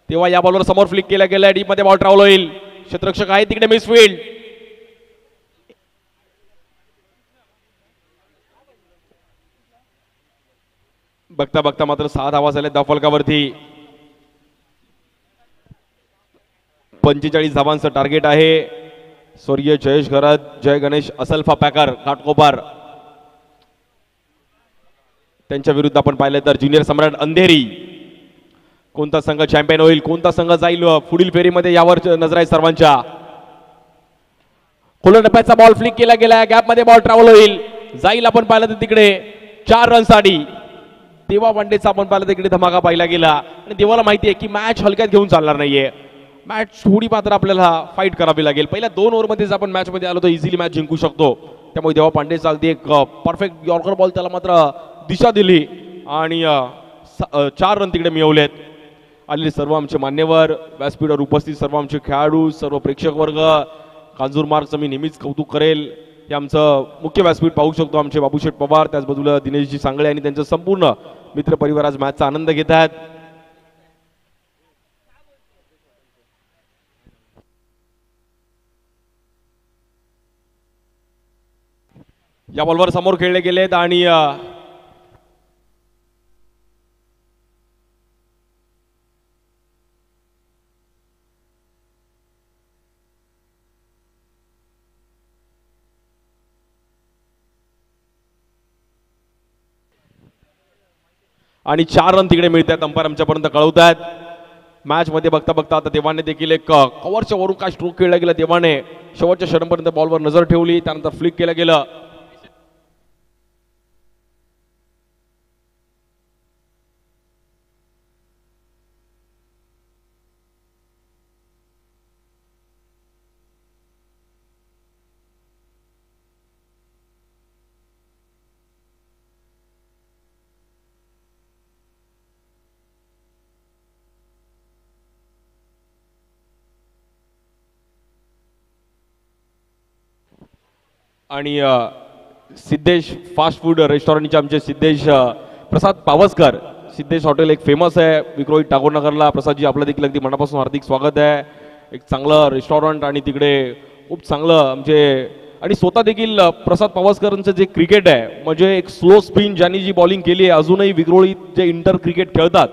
तेव्हा या बॉलवर समोर फ्लिक केला गेला. डीप मध्ये बॉल ट्रॅव्हल होईल. क्षेत्ररक्षक आहे तिकडे मिसफील्ड. बघता बघता मात्र 6 धावा झाल्या धावफलकावरती. 45 धावांचं टार्गेट आहे. स्वर्गीय जयेश घरत, जय गणेश, असल्फा पॅकर, घाटकोपर त्यांच्या विरुद्ध आपण पाहिलं तर ज्युनियर सम्राट अंधेरी. कोणता संघ चॅम्पियन होईल, कोणता संघ जाईल पुढील फेरीमध्ये, यावर नजर आहे सर्वांच्या. खोल टप्प्याचा बॉल फ्लिक केला गेला. गॅप मध्ये बॉल ट्रॅव्हल होईल. जाईल आपण पाहिलं तर तिकडे 4 रनसाठी. देवा पांडेचा आपण पाहिलं तिकडे धमाका पाहिला गेला आणि देवाला माहिती आहे की मॅच हलक्यात घेऊन चालणार नाहीये. मॅच थोडी मात्र आपल्याला फाईट करावी लागेल. पहिल्या 2 ओव्हरमध्येच आपण मॅच मध्ये आलो तर इझिली मॅच जिंकू शकतो. त्यामुळे देवा पांडेचा अगदी एक परफेक्ट यॉर्कर बॉल त्याला मात्र दिशा दिली आणि 4 रन तिकडे मिळवलेत. आलेले सर्व आमचे मान्यवर, व्यासपीठावर उपस्थित सर्व आमचे खेळाडू, सर्व प्रेक्षक वर्ग, कांजूर मार्गचं मी नेहमीच कौतुक करेल. हे आमचं मुख्य व्यासपीठ पाहू शकतो आमचे बाबूशेठ पवार, त्याच बाजूला दिनेशजी सांगळे आणि त्यांचं संपूर्ण मित्रपरिवार आज मॅचचा आनंद घेत आहेत. या बॉलवर समोर खेळले गेलेत आणि आणि 4 रन तिकडे मिळतात. अंपायर आमच्यापर्यंत कळवतात. मॅच मध्ये बघता बघता आता देवाने देखील एक कव्हरच्या वरून काय स्ट्रोक खेळला गेला. देवाने शेवटच्या षटकापर्यंत बॉलवर नजर ठेवली, त्यानंतर फ्लिक केलं गेलं. आणि सिद्धेश फास्ट फूड रेस्टॉरंटचे आमचे सिद्धेश प्रसाद पावसकर, सिद्धेश हॉटेल एक फेमस आहे विक्रोळी टागोर नगरला. प्रसादजी आपलं देखील अगदी मनापासून हार्दिक स्वागत आहे. एक चांगलं रेस्टॉरंट आणि तिकडे खूप चांगलं आमचे आणि स्वतः देखील प्रसाद पावसकरांचं जे क्रिकेट आहे म्हणजे एक स्लो स्पिन ज्यांनी जी बॉलिंग केली आहे, अजूनही विक्रोळीत जे इंटर क्रिकेट खेळतात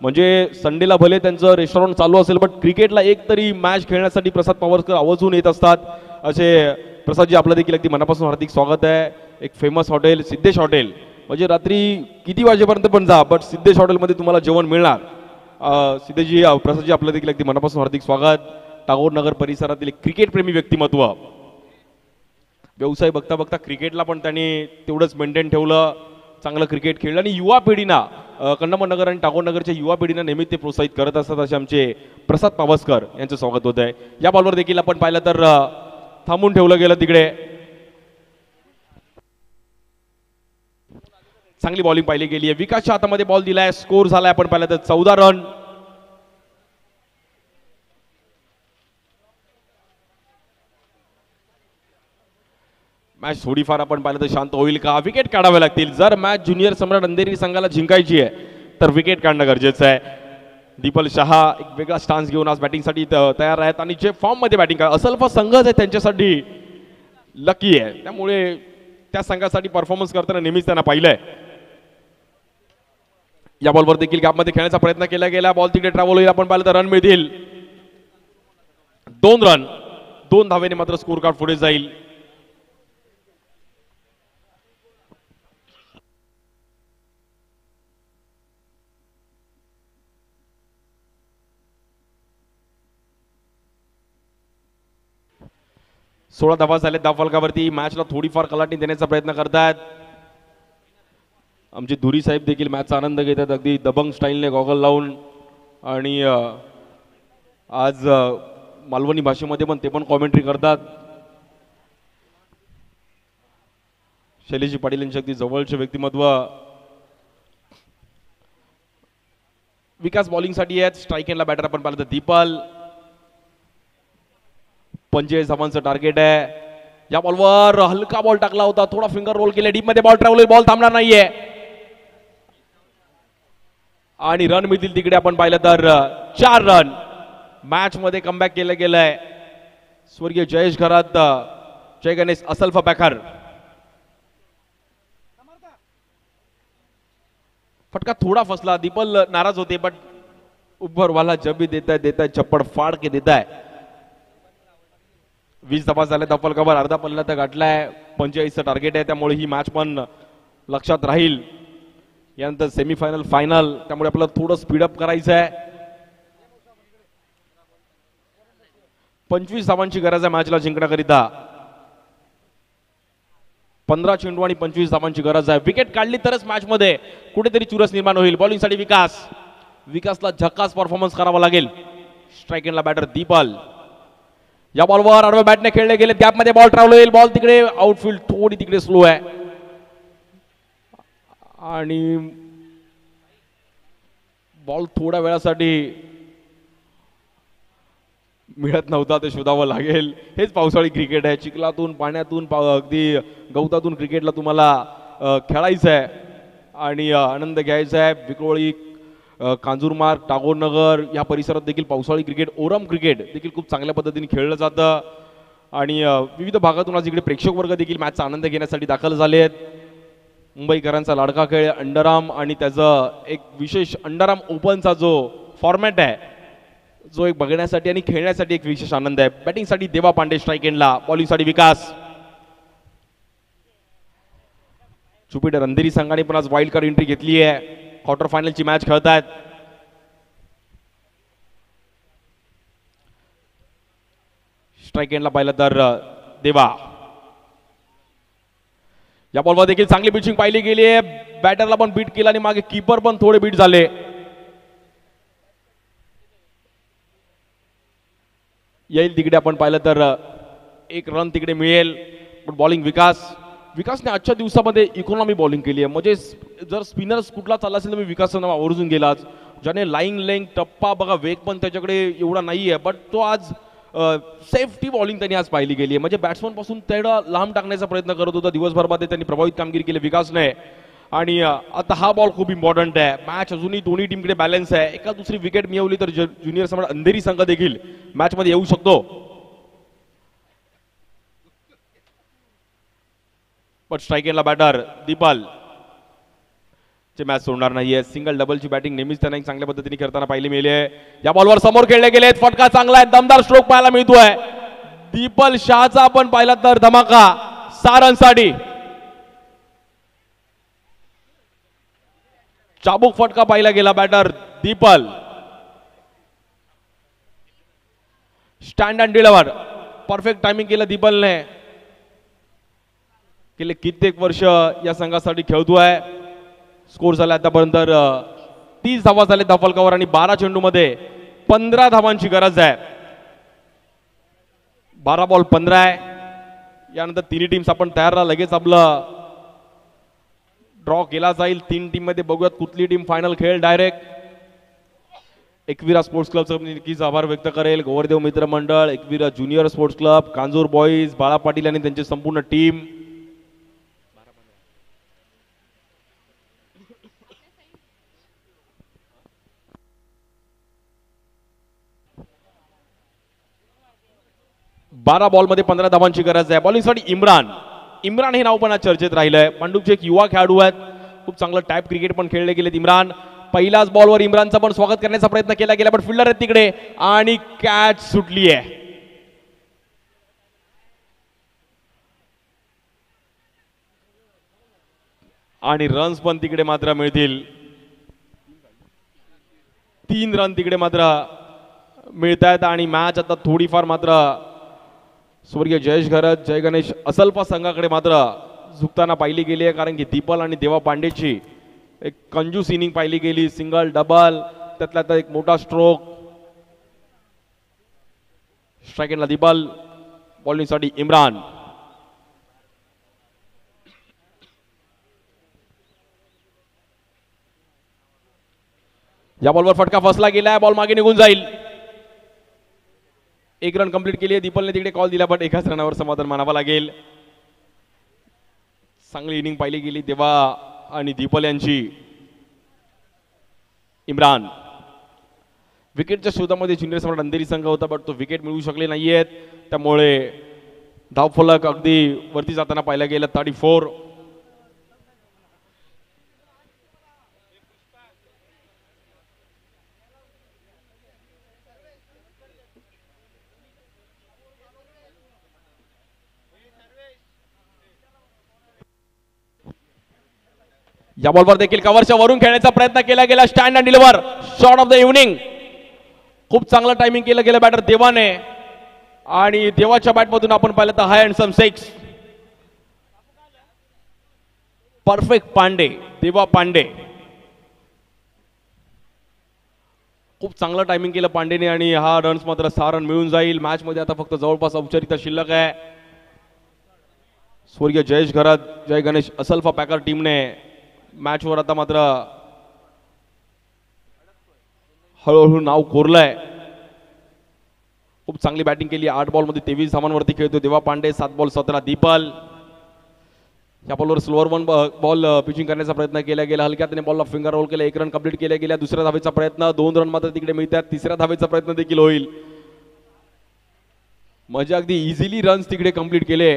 म्हणजे संडेला भले त्यांचं रेस्टॉरंट चालू असेल बट क्रिकेटला एक तरी मॅच खेळण्यासाठी प्रसाद पावसकर आवर्जून येत असतात. असे प्रसादजी आपलं देखील अगदी मनापासून हार्दिक स्वागत आहे. एक फेमस हॉटेल सिद्धेश हॉटेल म्हणजे रात्री किती वाजेपर्यंत पण जा बट सिद्धेश हॉटेलमध्ये तुम्हाला जेवण मिळणार. सिद्धेशजी प्रसादजी आपलं देखील अगदी मनापासून हार्दिक स्वागत. टागोर नगर परिसरातील एक क्रिकेटप्रेमी व्यक्तिमत्व, व्यवसाय बघता बघता क्रिकेटला पण त्यांनी तेवढंच मेंटेन ठेवलं, चांगलं क्रिकेट खेळलं आणि युवा पिढीना कंडामन नगर आणि टागोर नगरच्या युवा पिढींना नेहमी ते प्रोत्साहित करत असतात. असे आमचे प्रसाद पावसकर यांचं स्वागत होत आहे. या बॉलवर देखील आपण पाहिलं तर थांबून ठेवलं गेलं तिकडे. चांगली बॉलिंग पाहिली गेली आहे. विकासच्या हातामध्ये बॉल दिलाय, स्कोर झालाय आपण पाहिलं तर 14 रन. मॅच थोडीफार आपण पाहिलं तर शांत होईल का? विकेट काढावे लागतील. जर मॅच ज्युनियर सम्राट अंधेरी संघाला जिंकायची आहे तर विकेट काढणं गरजेचं आहे. दीपल शहा एक वेगळा स्टान्स घेऊन आज बॅटिंगसाठी तयार आहेत आणि जे फॉर्म मध्ये बॅटिंग असल्फा संघच आहे त्यांच्यासाठी लकी आहे, त्यामुळे त्या संघासाठी परफॉर्मन्स करताना नेहमीच त्यांना पाहिलंय. या बॉलवर देखील गॅपमध्ये खेळण्याचा प्रयत्न केला गेला. बॉल तिकडे ट्रॅव्हल होईल, आपण पाहिलं तर रन मिळतील. 2 रन, 2 धावेने मात्र स्कोर कार्ड पुढे जाईल. सोळा धावा झाले धाव फलकावरती. मॅचला थोडीफार कलाटणी देण्याचा प्रयत्न करतात आमचे धुरी साहेब देखील मॅचचा आनंद घेतात अगदी दबंग स्टाईलने गॉगल लावून. आणि आज मालवणी भाषेमध्ये पण ते पण कॉमेंट्री करतात. शैलेशजी पाटील यांचे अगदी जवळचे व्यक्तिमत्व. विकास बॉलिंगसाठी आहेत. स्ट्राईक एंडला बॅटर आपण पाहिलं तर दीपल. 45 धावांचं टार्गेट आहे. या बॉलवर हलका बॉल टाकला होता, थोडा फिंगर रोल केला, डीप मध्ये बॉल ट्रॅव्हल, बॉल थांबणार नाहीये आणि रन मिळतील तिकडे आपण पाहिलं तर 4 रन. मॅच मध्ये कमबॅक केलं गेलंय स्वर्गीय जयेश घरात जय गणेश असल्फा बॅकर. फटका थोडा फसला, दीपल नाराज होते बट ऊपर वाला जब भी देता है चप्पड़ फाड़ के देता है. 20 धावा झाल्या धाव फलकावर, अर्धा पल्ला तर गाठलाय. 45चं टार्गेट आहे, त्यामुळे ही मॅच पण लक्षात राहील. यानंतर सेमीफायनल फायनल, त्यामुळे आपल्याला थोडं स्पीडअप करायचं आहे. 25 धावांची गरज आहे मॅचला जिंकण्याकरिता. 15 चेंडू आणि 25 धावांची गरज आहे. विकेट काढली तरच मॅच मध्ये कुठेतरी चुरस निर्माण होईल. बॉलिंगसाठी विकासला झकास परफॉर्मन्स करावा लागेल. स्ट्राईक एंडला बॅटर दीपल. या बॉलवर आडव्या बॅटने खेळले गेले, गॅप मध्ये बॉल ट्रॅव्हल होईल. बॉल तिकडे आउटफील्ड थोडी तिकडे स्लो आहे आणि बॉल थोड्या वेळासाठी मिळत नव्हता, ते शोधावं लागेल. हेच पावसाळी क्रिकेट आहे. चिखलातून, पाण्यातून, अगदी गवतातून क्रिकेटला तुम्हाला खेळायचं आहे आणि आनंद घ्यायचा आहे. विक्रोळी, कांजूरमार्ग, टागोरनगर या परिसरात देखील पावसाळी क्रिकेट, ओरम क्रिकेट देखील खूप चांगल्या पद्धतीने खेळलं जातं आणि विविध भागातून आज इकडे प्रेक्षक वर्ग देखील मॅचचा आनंद घेण्यासाठी दाखल झाले आहेत. मुंबईकरांचा लाडका खेळ अंडरआर्म आणि त्याचं एक विशेष अंडरआर्म ओपनचा जो फॉर्मॅट आहे, जो एक बघण्यासाठी आणि खेळण्यासाठी एक विशेष आनंद आहे. बॅटिंगसाठी देवा पांडे स्ट्राइक एंडला, बॉलिंगसाठी विकास. ज्युपिटर अंधेरी संघाने पण आज वाईल्ड कार्ड एंट्री घेतली आहे. क्वार्टर फायनलची मॅच खेळतायत. स्ट्राइक एंडला पाहिलं तर देवा. या बॉलवर देखील चांगली पिचिंग पाहिली गेली आहे. बॅटरला पण बीट केला आणि मागे कीपर पण थोडे बीट झाले. येईल तिकडे आपण पाहिलं तर एक रन तिकडे मिळेल. पण बॉलिंग विकासने आजच्या दिवसामध्ये इकॉनॉमी बॉलिंग केली आहे. म्हणजे जर स्पिनर्स कुठला चालला असेल तर मी विकासचं नाव आवर्जून गेलाच. ज्याने लाईन लेंथ, टप्पा बघा, वेग पण त्याच्याकडे एवढा नाही आहे, बट तो आज सेफ्टी बॉलिंग त्यांनी आज पाहिली गेली आहे. म्हणजे बॅट्समन पासून तेवढा लांब टाकण्याचा प्रयत्न करत होता. दिवसभरामध्ये त्यांनी प्रभावित कामगिरी केली विकासने. आणि आता हा बॉल खूप इम्पॉर्टंट आहे. मॅच अजूनही दोन्ही टीमकडे बॅलन्स आहे. एका दुसरी विकेट मिळवली तर ज्युनियर सम्राट अंधेरी संघ देखील मॅच मध्ये येऊ शकतो. पण स्ट्राइक एंडला बॅटर दीपल चे मॅच सोडणार नाहीये. सिंगल डबलची बॅटिंग नेहमीच त्यांना चांगल्या पद्धतीने करताना पाहिली मिळेल. या बॉलवर समोर खेळले गेले, फटका चांगला आहे, दमदार स्ट्रोक पाहायला मिळतोय. दीपल शहाचा आपण पाहिला तर धमाका 6 रनसाठी. चाबूक फटका पाहिला गेला batter Deepal. Stand and deliver perfect timing केलं दीपलने. गेले कित्येक वर्ष या संघासाठी खेळतोय. स्कोर झाला आतापर्यंत 30 धावा झाले धाफलकावर आणि 12 चेंडूमध्ये 15 धावांची गरज आहे. 12 बॉल 15 आहे. यानंतर तिन्ही टीम्स आपण तयार राहा. लगेच आपलं ड्रॉ केला जाईल. 3 टीम मध्ये बघूयात कुठली टीम फायनल खेळ डायरेक्ट. एकविरा स्पोर्ट्स क्लबचा नक्कीच आभार व्यक्त करेल. गोवर्धन मित्र मंडळ, Ekvira junior sports club, Kanjur boys, बाळा पाटील आणि त्यांची संपूर्ण टीम. बारा बॉल मध्ये 15 धावांची गरज आहे. बॉलिंगसाठी इम्रान हे नाव पण आज चर्चेत राहिलंय. पांडुपचे एक युवा खेळाडू आहेत. खूप चांगलं टॅप क्रिकेट पण खेळले गेलेत इम्रान. पहिल्याच बॉलवर इम्रानचं पण स्वागत करण्याचा प्रयत्न केला गेला, पण फिल्डर आहेत तिकडे आणि कॅच सुटली आहे. आणि रन्स पण तिकडे मात्र मिळतील. 3 रन तिकडे मात्र मिळत आहेत आणि मॅच आता थोडीफार मात्र स्वर्गीय जयेश घरत, जय गणेश असल्फा संघाकडे मात्र झुकताना पाहिली गेली आहे. कारण की दीपल आणि देवा पांडेची एक कंजूस इनिंग पाहिली गेली. सिंगल, डबल, त्यातला एक मोठा स्ट्रोक. स्ट्राइक एंडला दीपल, बॉलिंगसाठी इम्रान. या बॉलवर फटका फसला गेलाय. बॉल मागे निघून जाईल. 1 रन कंप्लीट केली आहे. दीपलने तिकडे कॉल दिला, पण एकाच रनावर समाधान मानावं लागेल. चांगली इनिंग पाहिली गेली देवा आणि दीपल यांची. इम्रान विकेटच्या शोधामध्ये ज्युनियर सम्राट अंधेरी संघ होता, पण तो विकेट मिळू शकले नाहीयेत. त्यामुळे धावफलक अगदी वरती जाताना पाहायला गेलं. 34. या बॉलवर देखील कव्हरच्या वरून खेळण्याचा प्रयत्न केला गेला. Stand and deliver shot of the evening. खूप चांगलं टायमिंग केलं गेलं बॅटर देवाने. आणि देवाच्या बॅटमधून आपण पाहिलं तर हाय अँड सम 6. परफेक्ट पांडे, देवा पांडे. खूप चांगलं टायमिंग केलं पांडेने आणि हा रन्स मात्र 6 रन मिळून जाईल. मॅच मध्ये आता फक्त जवळपास औपचारिकता शिल्लक आहे. स्वर्गीय जयेश घरत, जय गणेश असल्फा पॅकर टीमने मॅचवर आता मात्र हळूहळू नाव कोरलंय. खूप चांगली बॅटिंग केली. 8 बॉलमध्ये 23 धावांवरती खेळतो देवा पांडे. 7 ball 17 the people. या बॉलवर स्लोअर 1 बॉल पिचिंग करण्याचा प्रयत्न केला गेला. हलक्या त्याने बॉलला फिंगर रोल केला. 1 रन कंप्लीट केल्या गेल्या. दुसऱ्या धावेचा प्रयत्न. 2 रन मात्र तिकडे मिळतात. तिसऱ्या धावेचा प्रयत्न देखील होईल. म्हणजे अगदी इझिली रन्स तिकडे कंप्लीट केले.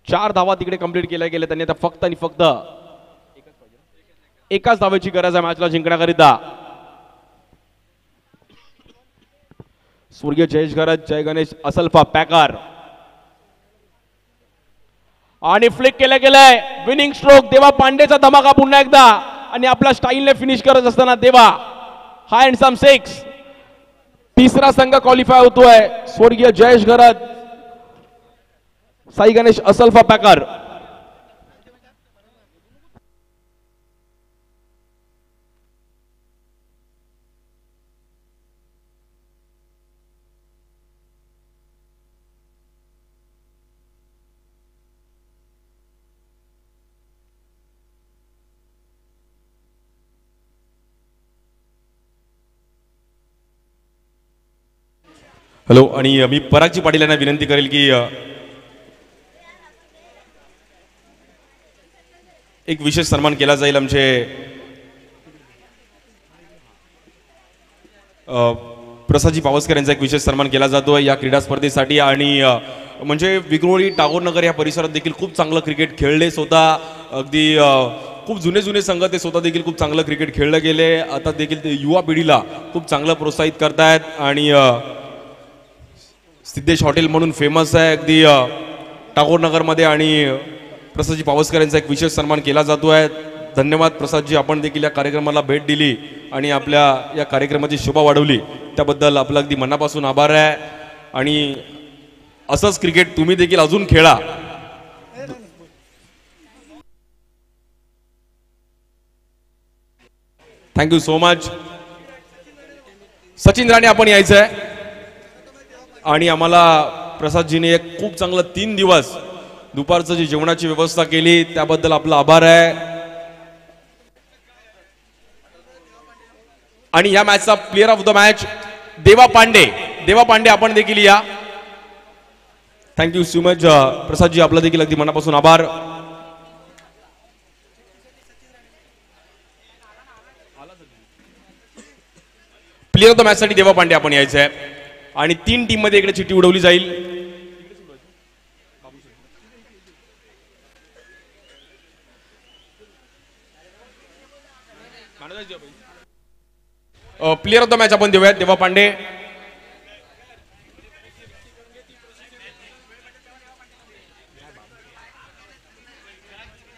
4 धावा तिकडे कंप्लीट केल्या गेल्या. त्यांनी आता फक्त आणि फक्त एकाच धावेची गरज आहे मॅचला जिंकण्याकरिता. स्वर्गीय जयेश घरत, जय गणेश असल्फा पॅकर आणि फ्लिक केलं गेलंय. विनिंग स्ट्रोक देवा पांडेचा धमाका पुन्हा एकदा आणि आपल्या स्टाईलने फिनिश करत असताना देवा हा हँडसम 6. तिसरा संघ क्वालिफाय होतोय. स्वर्गीय जयेश घरत, साई गणेश असल्फा पॅकर. हॅलो. आणि मी परागजी पाटील यांना विनंती करेल की एक विशेष सन्मान केला जाईल. आमचे प्रसादजी पावसकर यांचा एक विशेष सन्मान केला जातोय या क्रीडा स्पर्धेसाठी. आणि म्हणजे विक्रोळी टागोरनगर या परिसरात देखील खूप चांगलं क्रिकेट खेळले. स्वतः अगदी खूप जुने संघ ते स्वतः देखील खूप चांगलं क्रिकेट खेळले गेले. आता देखील ते युवा पिढीला खूप चांगलं प्रोत्साहित करतायत. आणि सिद्धेश हॉटेल म्हणून फेमस आहे अगदी टागोरनगरमध्ये. आणि प्रसादजी पावसकर यांचा एक विशेष सन्मान केला जातोय. धन्यवाद प्रसादजी, आपण देखील या कार्यक्रमाला भेट दिली आणि आपल्या या कार्यक्रमाची शोभा वाढवली त्याबद्दल आपलं अगदी मनापासून आभार आहे. आणि असंच क्रिकेट तुम्ही देखील अजून खेळा. Thank you so much. Sachin Rane आपण यायचं आहे. आणि आम्हाला प्रसादजीने एक खूप चांगलं 3 दिवस दुपारचं जी जेवणाची व्यवस्था केली त्याबद्दल आपला आभार आहे. आणि या मॅचचा प्लेअर ऑफ द मॅच देवा पांडे. देवा पांडे आपण देखील या. थँक्यू सो मच प्रसादजी, आपला देखील अगदी मनापासून आभार. प्लेअर ऑफ द मॅच साठी देवा पांडे आपण यायचं आहे. आणि 3 टीम मध्ये इकडे चिठ्ठी उडवली जाईल. प्लेअर ऑफ द मॅच आपण देऊयात देवा पांडे.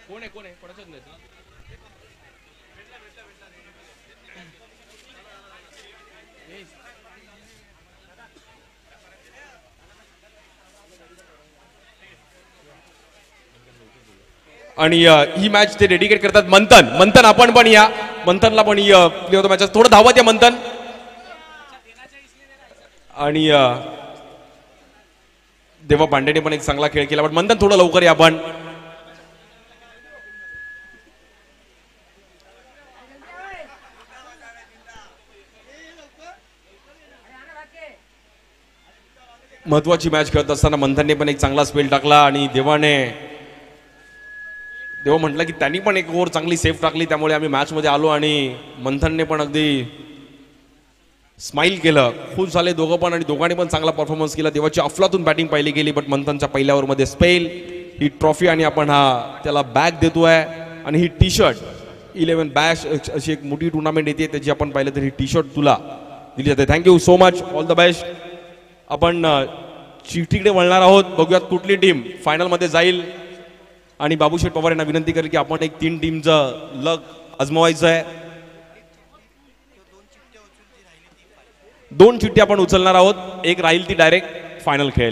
कोण आहे आणि ही मॅच ते डेडिकेट करतात मंथन आपण पण या. मंथनला पण प्ले ऑफ द मॅच. थोडं धावत या मंथन. आणि देवा पांडेने पण एक चांगला खेळ केला. पण मंथन थोडं लवकर या आपण. महत्वाची मॅच खेळत असताना मंथनने पण एक चांगला स्पेल टाकला. आणि देवा म्हटलं की त्यांनी पण एक ओव्हर चांगली सेफ टाकली. त्यामुळे आम्ही मॅच मध्ये आलो. आणि मंथनने पण अगदी स्माइल केलं. खुश झाले दोघं पण. आणि दोघांनी पण चांगला परफॉर्मन्स केला. देवाची अफलातून बॅटिंग पाहिली गेली. बट मंथनच्या पहिल्या ओव्हरमध्ये स्पेल, ही ट्रॉफी आणि आपण त्याला बॅग देतोय. आणि ही टी शर्ट 11 बॅश अशी एक मोठी टुर्नामेंट येते त्याची आपण पाहिलं तर ही टी शर्ट तुला दिली जाते. Thank you so much. All the best. आपण चिठ्ठीकडे वळणार आहोत. बघूयात कुठली टीम फायनलमध्ये जाईल. आणि बाबूशेठ पवार यांना विनंती करेल की आपण एक 3 टीमचं लक आजमावायचं आहे. 2 चिठ्ठी आपण उचलणार आहोत. एक राहील ती डायरेक्ट फायनल खेळेल.